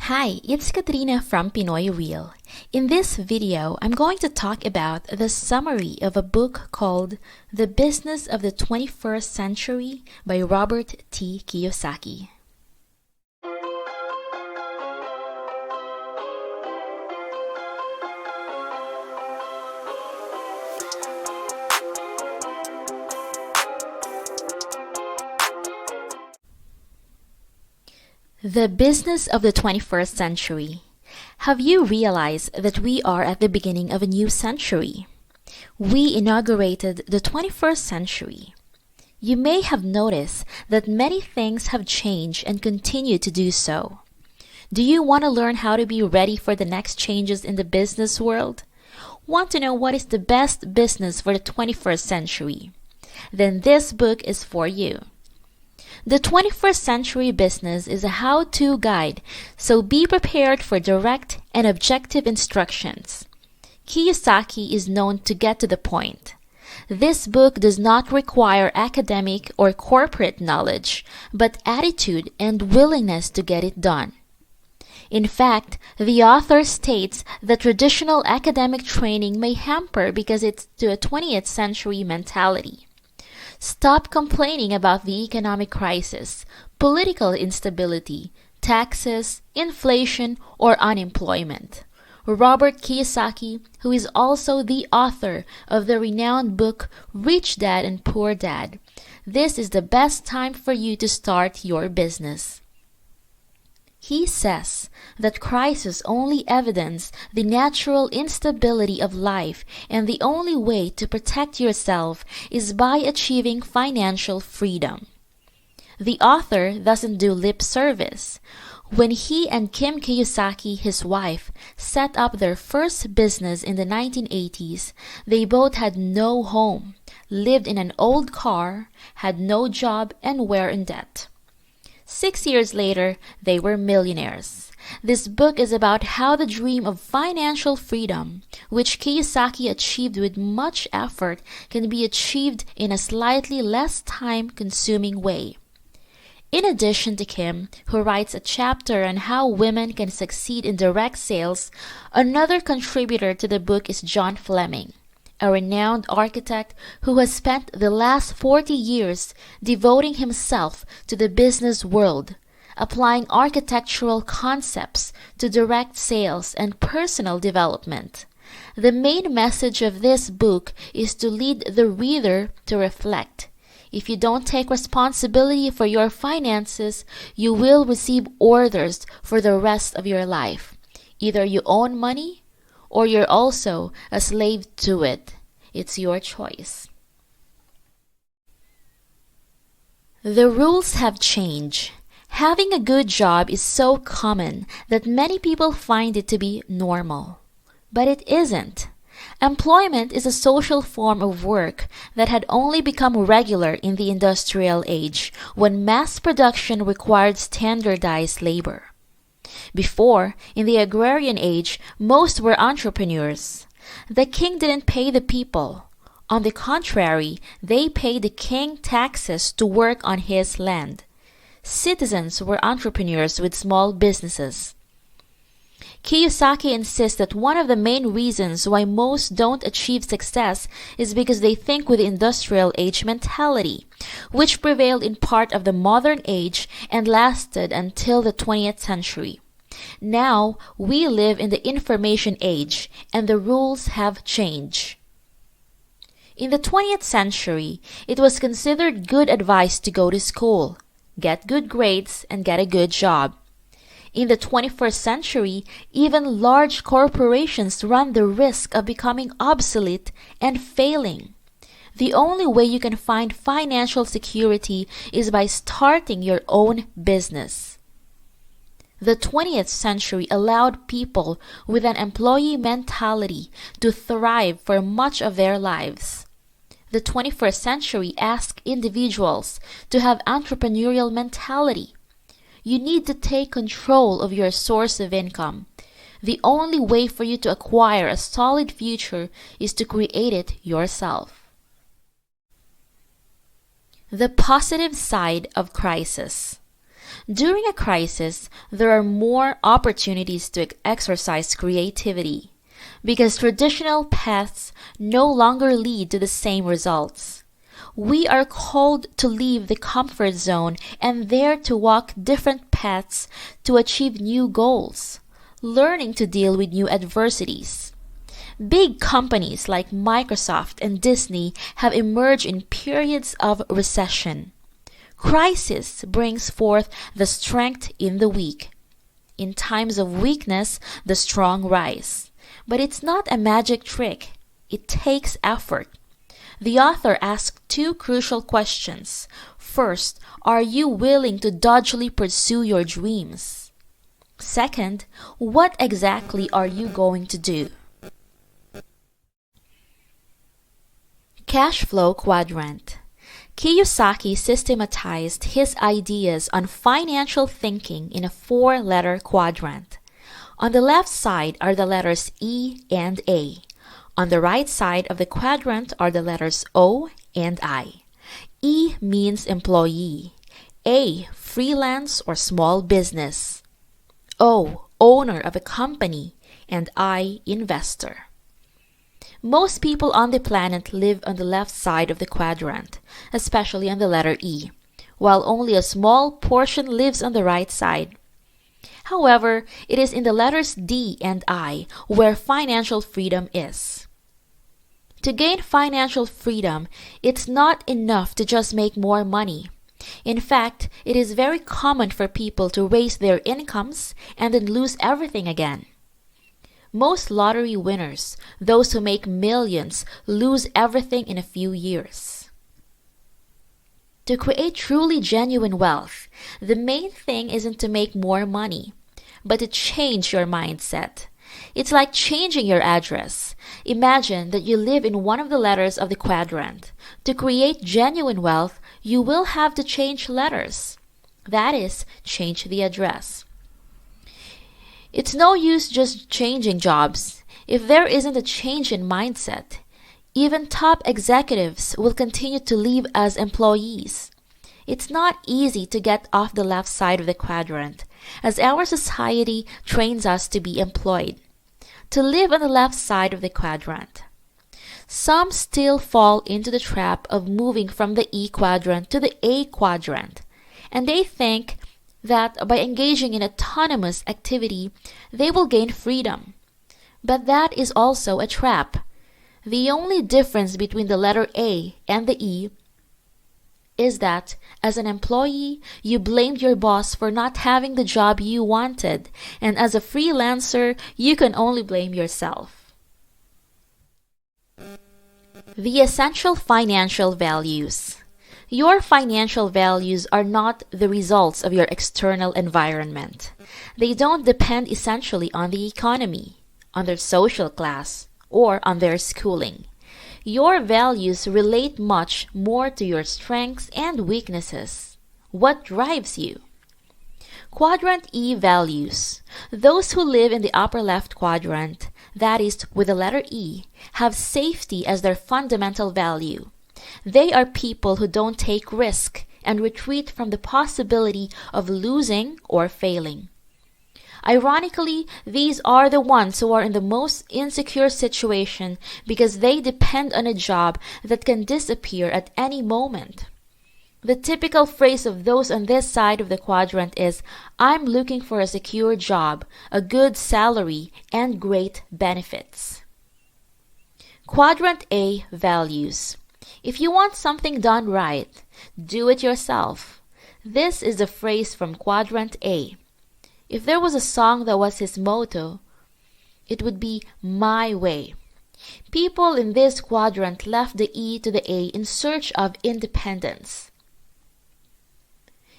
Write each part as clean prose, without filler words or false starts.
Hi, it's Katrina from Pinoy Real. In this video, I'm going to talk about the summary of a book called The Business of the 21st Century by Robert T. Kiyosaki. The Business of the 21st Century. Have you realized that we are at the beginning of a new century? We inaugurated the 21st century. You may have noticed that many things have changed and continue to do so. Do you want to learn how to be ready for the next changes in the business world? Want to know what is the best business for the 21st century? Then this book is for you. The 21st Century Business is a how-to guide, so be prepared for direct and objective instructions. Kiyosaki is known to get to the point. This book does not require academic or corporate knowledge, but attitude and willingness to get it done. In fact, the author states that traditional academic training may hamper because it's to a 20th century mentality. Stop complaining about the economic crisis, political instability, taxes, inflation, or unemployment. Robert Kiyosaki, who is also the author of the renowned book Rich Dad and Poor Dad, this is the best time for you to start your business. He says that crises only evidence the natural instability of life, and the only way to protect yourself is by achieving financial freedom. The author doesn't do lip service. When he and Kim Kiyosaki, his wife, set up their first business in the 1980s, they both had no home, lived in an old car, had no job, and were in debt. 6 years later, they were millionaires. This book is about how the dream of financial freedom, which Kiyosaki achieved with much effort, can be achieved in a slightly less time-consuming way. In addition to Kim, who writes a chapter on how women can succeed in direct sales, another contributor to the book is John Fleming, a renowned architect who has spent the last 40 years devoting himself to the business world, applying architectural concepts to direct sales and personal development. The main message of this book is to lead the reader to reflect. If you don't take responsibility for your finances, you will receive orders for the rest of your life. Either you own money, or you're also a slave to it. It's your choice. The rules have changed. Having a good job is so common that many people find it to be normal. But it isn't. Employment is a social form of work that had only become regular in the industrial age, when mass production required standardized labor. Before, in the agrarian age, most were entrepreneurs. The king didn't pay the people. On the contrary, they paid the king taxes to work on his land. Citizens were entrepreneurs with small businesses. Kiyosaki insists that one of the main reasons why most don't achieve success is because they think with the industrial age mentality, which prevailed in part of the modern age and lasted until the 20th century. Now, we live in the information age, and the rules have changed. In the 20th century, it was considered good advice to go to school, get good grades, and get a good job. In the 21st century, even large corporations run the risk of becoming obsolete and failing. The only way you can find financial security is by starting your own business. The 20th century allowed people with an employee mentality to thrive for much of their lives. The 21st century asked individuals to have entrepreneurial mentality. You need to take control of your source of income. The only way for you to acquire a solid future is to create it yourself. The positive side of crisis. During a crisis, there are more opportunities to exercise creativity because traditional paths no longer lead to the same results. We are called to leave the comfort zone and dare to walk different paths to achieve new goals, learning to deal with new adversities. Big companies like Microsoft and Disney have emerged in periods of recession. Crisis brings forth the strength in the weak. In times of weakness, the strong rise. But it's not a magic trick. It takes effort. The author asks two crucial questions. First, are you willing to doggedly pursue your dreams? Second, what exactly are you going to do? Cash flow quadrant. Kiyosaki systematized his ideas on financial thinking in a 4-letter quadrant. On the left side are the letters E and A. On the right side of the quadrant are the letters O and I. E means employee. A, freelance or small business. O, owner of a company. And I, investor. Most people on the planet live on the left side of the quadrant, especially on the letter E, while only a small portion lives on the right side. However, it is in the letters D and I where financial freedom is. To gain financial freedom, it's not enough to just make more money. In fact, it is very common for people to raise their incomes and then lose everything again. Most lottery winners, those who make millions, lose everything in a few years. To create truly genuine wealth, the main thing isn't to make more money, but to change your mindset. It's like changing your address. Imagine that you live in one of the letters of the quadrant. To create genuine wealth, you will have to change letters. That is, change the address. It's no use just changing jobs if there isn't a change in mindset. Even top executives will continue to live as employees. It's not easy to get off the left side of the quadrant, as our society trains us to be employed, to live on the left side of the quadrant. Some still fall into the trap of moving from the E quadrant to the A quadrant, and they think that by engaging in autonomous activity, they will gain freedom. But that is also a trap. The only difference between the letter A and the E is that, as an employee, you blamed your boss for not having the job you wanted, and as a freelancer, you can only blame yourself. The essential financial values. Your financial values are not the results of your external environment. They don't depend essentially on the economy, on their social class, or on their schooling. Your values relate much more to your strengths and weaknesses. What drives you? Quadrant E values. Those who live in the upper left quadrant, that is, with the letter E, have safety as their fundamental value. They are people who don't take risk and retreat from the possibility of losing or failing. Ironically, these are the ones who are in the most insecure situation because they depend on a job that can disappear at any moment. The typical phrase of those on this side of the quadrant is, "I'm looking for a secure job, a good salary, and great benefits." Quadrant A values. If you want something done right, do it yourself. This is the phrase from Quadrant A. If there was a song that was his motto, it would be "My Way." People in this quadrant left the E to the A in search of independence.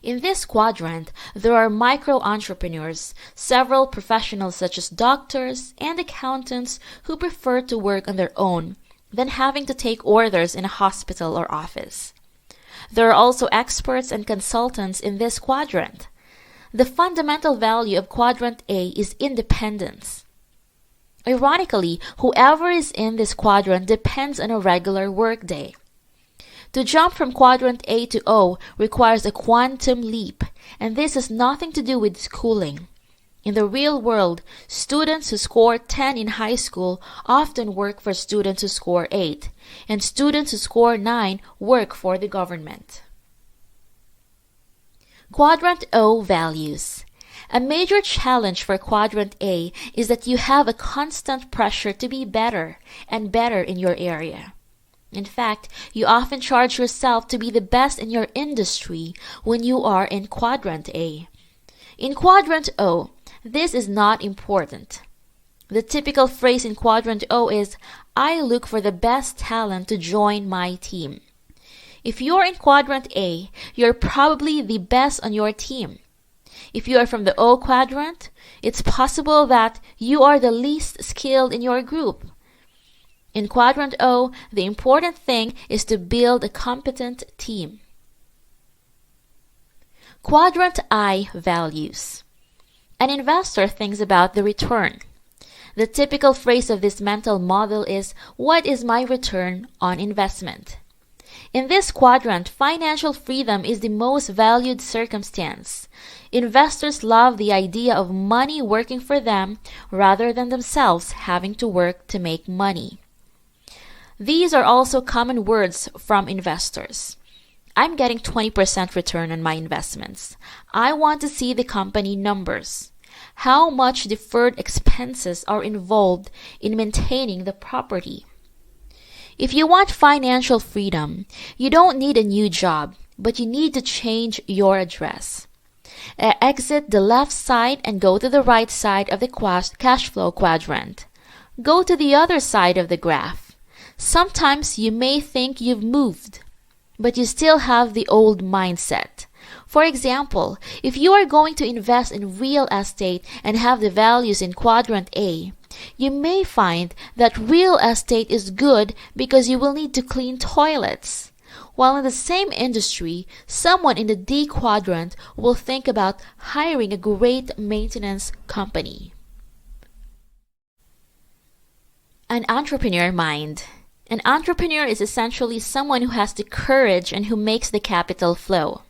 In this quadrant, there are micro-entrepreneurs, several professionals such as doctors and accountants who prefer to work on their own than having to take orders in a hospital or office. There are also experts and consultants in this quadrant. The fundamental value of Quadrant A is independence. Ironically, whoever is in this quadrant depends on a regular workday. To jump from quadrant A to O requires a quantum leap, and this has nothing to do with schooling. In the real world, students who score 10 in high school often work for students who score 8, and students who score 9 work for the government. Quadrant O values. A major challenge for Quadrant A is that you have a constant pressure to be better and better in your area. In fact, you often charge yourself to be the best in your industry when you are in Quadrant A. In Quadrant O, this is not important. The typical phrase in Quadrant O is, "I look for the best talent to join my team." If you're in Quadrant A, you're probably the best on your team. If you are from the O quadrant, it's possible that you are the least skilled in your group. In Quadrant O, the important thing is to build a competent team. Quadrant I values. An investor thinks about the return. The typical phrase of this mental model is, "What is my return on investment?" In this quadrant, financial freedom is the most valued circumstance. Investors love the idea of money working for them rather than themselves having to work to make money. These are also common words from investors. I'm getting 20% return on my investments. I want to see the company numbers. How much deferred expenses are involved in maintaining the property? If you want financial freedom, you don't need a new job, but you need to change your address. Exit the left side and go to the right side of the cash flow quadrant. Go to the other side of the graph. Sometimes you may think you've moved, but you still have the old mindset. For example, if you are going to invest in real estate and have the values in Quadrant A, you may find that real estate is good because you will need to clean toilets. While in the same industry, someone in the D quadrant will think about hiring a great maintenance company. An entrepreneur mind. An entrepreneur is essentially someone who has the courage and who makes the capital flow.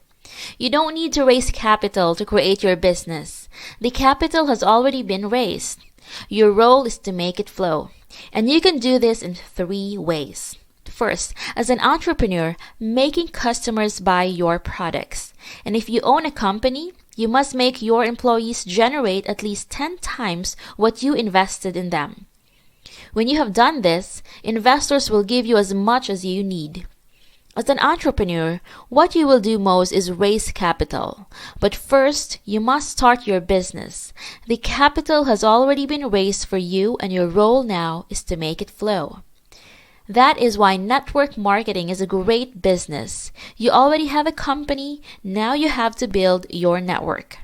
You don't need to raise capital to create your business. The capital has already been raised. Your role is to make it flow. And you can do this in 3 ways. First, as an entrepreneur, making customers buy your products. And if you own a company, you must make your employees generate at least 10 times what you invested in them. When you have done this, investors will give you as much as you need. As an entrepreneur, what you will do most is raise capital. But first, you must start your business. The capital has already been raised for you, and your role now is to make it flow. That is why network marketing is a great business. You already have a company, now you have to build your network.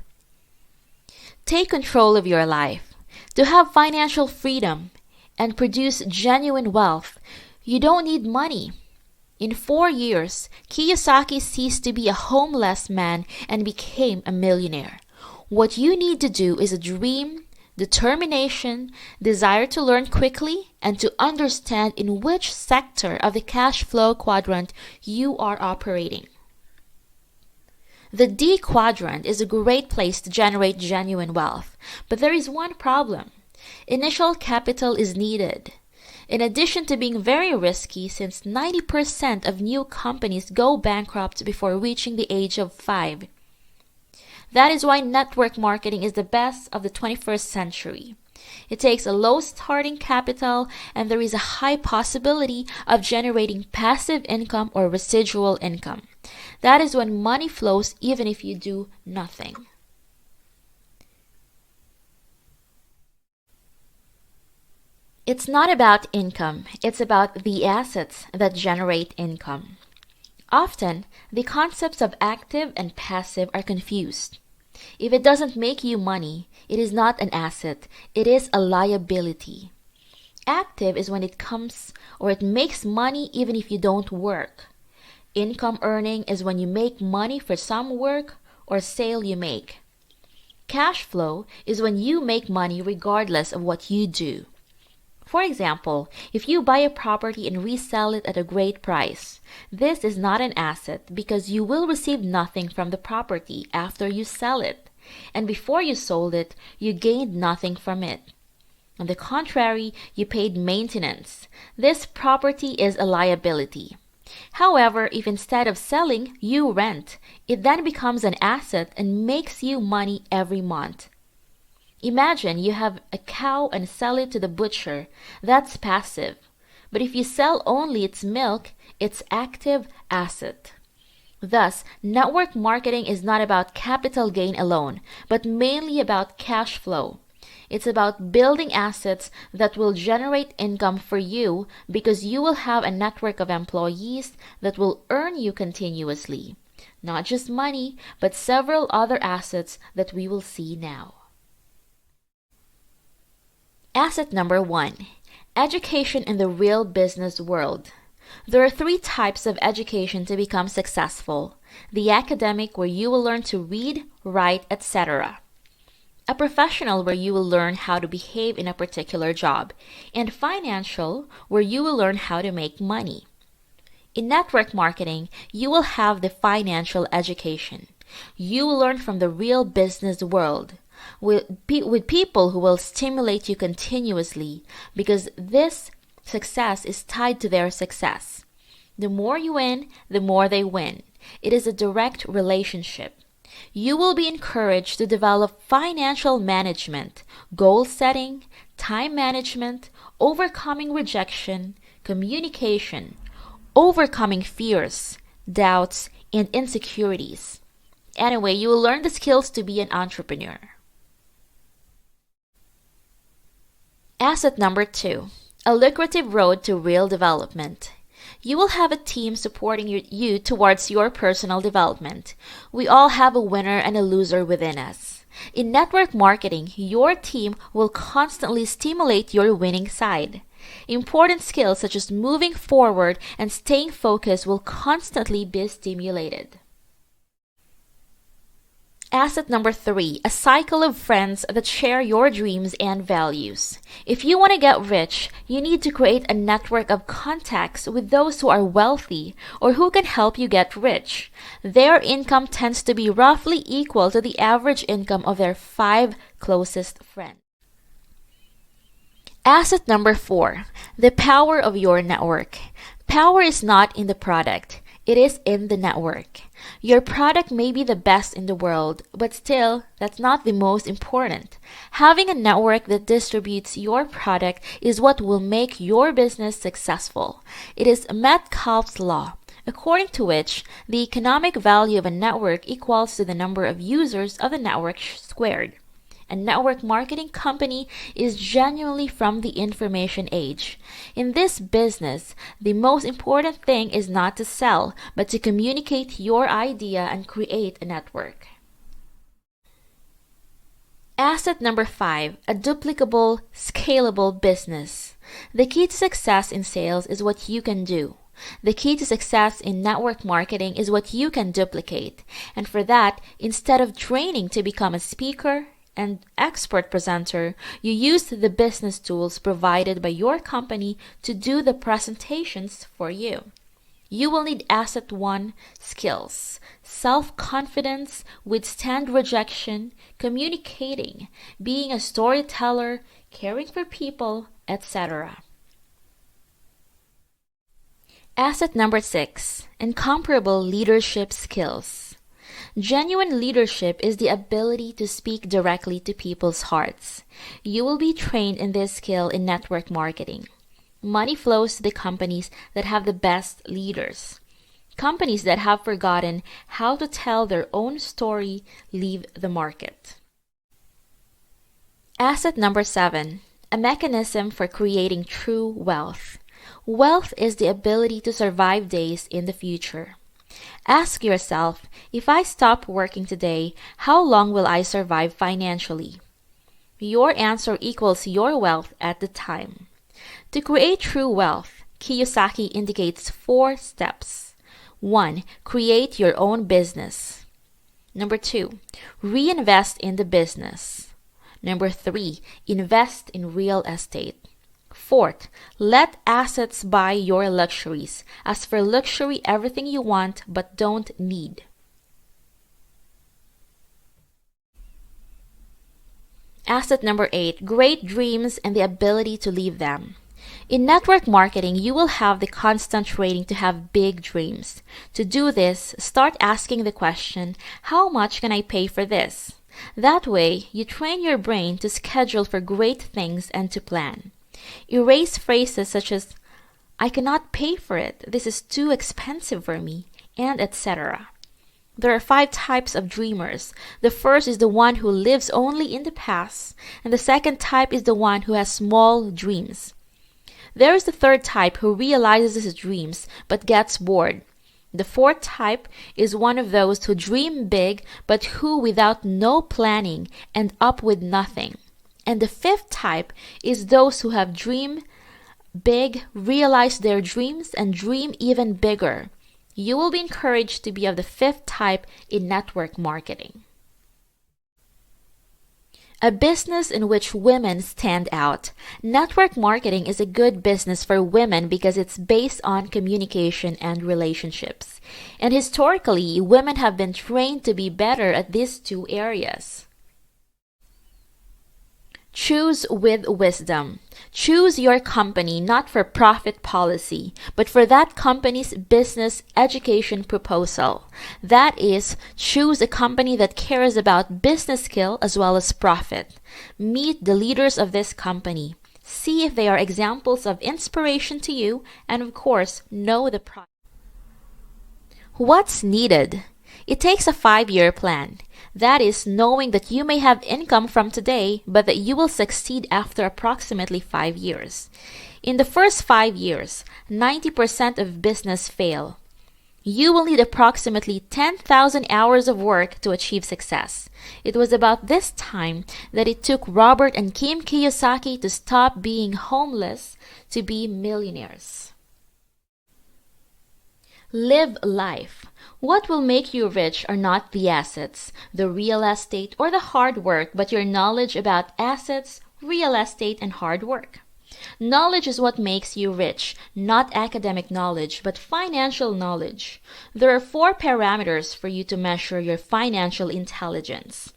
Take control of your life. To have financial freedom and produce genuine wealth, you don't need money. In 4 years, Kiyosaki ceased to be a homeless man and became a millionaire. What you need to do is a dream, determination, desire to learn quickly, and to understand in which sector of the cash flow quadrant you are operating. The D quadrant is a great place to generate genuine wealth, but there is one problem. Initial capital is needed. In addition to being very risky, since 90% of new companies go bankrupt before reaching the age of 5. That is why network marketing is the best of the 21st century. It takes a low starting capital, and there is a high possibility of generating passive income or residual income. That is when money flows even if you do nothing. It's not about income, it's about the assets that generate income. Often, the concepts of active and passive are confused. If it doesn't make you money, it is not an asset, it is a liability. Active is when it comes or it makes money even if you don't work. Income earning is when you make money for some work or sale you make. Cash flow is when you make money regardless of what you do. For example, if you buy a property and resell it at a great price, this is not an asset because you will receive nothing from the property after you sell it, and before you sold it, you gained nothing from it. On the contrary, you paid maintenance. This property is a liability. However, if instead of selling, you rent, it then becomes an asset and makes you money every month. Imagine you have a cow and sell it to the butcher. That's passive. But if you sell only its milk, it's active asset. Thus, network marketing is not about capital gain alone, but mainly about cash flow. It's about building assets that will generate income for you because you will have a network of employees that will earn you continuously. Not just money, but several other assets that we will see now. Asset number 1, education in the real business world. There are 3 types of education to become successful. The academic, where you will learn to read, write, etc. A professional, where you will learn how to behave in a particular job. And financial, where you will learn how to make money. In network marketing, you will have the financial education. You will learn from the real business world. With people who will stimulate you continuously, because this success is tied to their success. The more you win, the more they win. It is a direct relationship. You will be encouraged to develop financial management, goal setting, time management, overcoming rejection, communication, overcoming fears, doubts, and insecurities. Anyway, you will learn the skills to be an entrepreneur. Asset number 2, a lucrative road to real development. You will have a team supporting you towards your personal development. We all have a winner and a loser within us. In network marketing, your team will constantly stimulate your winning side. Important skills such as moving forward and staying focused will constantly be stimulated. Asset number 3, a cycle of friends that share your dreams and values. If you want to get rich, you need to create a network of contacts with those who are wealthy or who can help you get rich. Their income tends to be roughly equal to the average income of their 5 closest friends. Asset number 4, the power of your network. Power is not in the product. It is in the network. Your product may be the best in the world, but still, that's not the most important. Having a network that distributes your product is what will make your business successful. It is Metcalfe's law, according to which the economic value of a network equals to the number of users of the network squared. A network marketing company is genuinely from the information age. In this business, the most important thing is not to sell, but to communicate your idea and create a network. Asset number 5, a duplicable, scalable business. The key to success in sales is what you can do. The key to success in network marketing is what you can duplicate. And for that, instead of training to become a speaker and expert presenter, you use the business tools provided by your company to do the presentations for you. You will need asset 1, skills, self-confidence, withstand rejection, communicating, being a storyteller, caring for people, etc. Asset number 6, incomparable leadership skills. Genuine leadership is the ability to speak directly to people's hearts. You will be trained in this skill in network marketing. Money flows to the companies that have the best leaders. Companies that have forgotten how to tell their own story leave the market. Asset number 7, a mechanism for creating true wealth. Wealth is the ability to survive days in the future. Ask yourself, if I stop working today, how long will I survive financially? Your answer equals your wealth at the time. To create true wealth, Kiyosaki indicates 4 steps. 1. Create your own business. Number 2. Reinvest in the business. Number 3. Invest in real estate. Fourth, let assets buy your luxuries. As for luxury, everything you want but don't need. Asset number 8, great dreams and the ability to live them. In network marketing, you will have the constant training to have big dreams. To do this, start asking the question, how much can I pay for this? That way, you train your brain to schedule for great things and to plan. Erase phrases such as, I cannot pay for it, this is too expensive for me, and etc. There are 5 types of dreamers. The first is the one who lives only in the past, and the second type is the one who has small dreams. There is the third type who realizes his dreams but gets bored. The fourth type is one of those who dream big but who without no planning end up with nothing. And the fifth type is those who have dream big, realize their dreams, and dream even bigger. You will be encouraged to be of the fifth type in network marketing. A business in which women stand out. Network marketing is a good business for women because it's based on communication and relationships. And historically, women have been trained to be better at these 2 areas. Choose with wisdom. Choose your company not for profit policy, but for that company's business education proposal. That is, choose a company that cares about business skill as well as profit. Meet the leaders of this company. See if they are examples of inspiration to you, and of course, know the product. What's needed? It takes a 5-year plan. That is, knowing that you may have income from today, but that you will succeed after approximately 5 years. In the first 5 years, 90% of business fail. You will need approximately 10,000 hours of work to achieve success. It was about this time that it took Robert and Kim Kiyosaki to stop being homeless to be millionaires. Live life. What will make you rich are not the assets, the real estate, or the hard work, but your knowledge about assets, real estate, and hard work. Knowledge is what makes you rich, not academic knowledge, but financial knowledge. There are 4 parameters for you to measure your financial intelligence.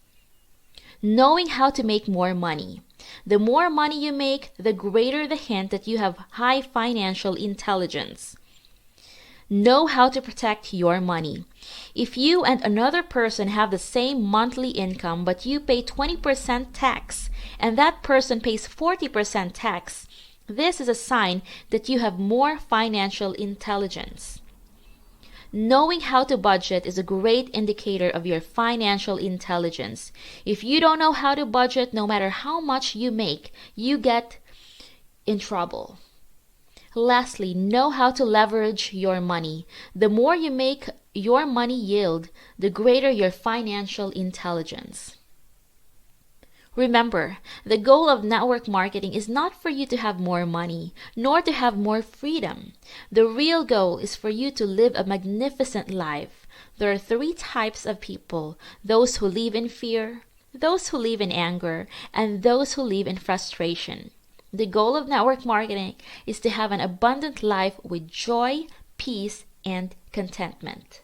Knowing how to make more money. The more money you make, the greater the hint that you have high financial intelligence. Know how to protect your money. If you and another person have the same monthly income but you pay 20% tax and that person pays 40% tax, this is a sign that you have more financial intelligence. Knowing how to budget is a great indicator of your financial intelligence. If you don't know how to budget, no matter how much you make, you get in trouble. Lastly, know how to leverage your money. The more you make your money yield, the greater your financial intelligence. Remember, the goal of network marketing is not for you to have more money, nor to have more freedom. The real goal is for you to live a magnificent life. There are 3 types of people: those who live in fear, those who live in anger, and those who live in frustration. The goal of network marketing is to have an abundant life with joy, peace, and contentment.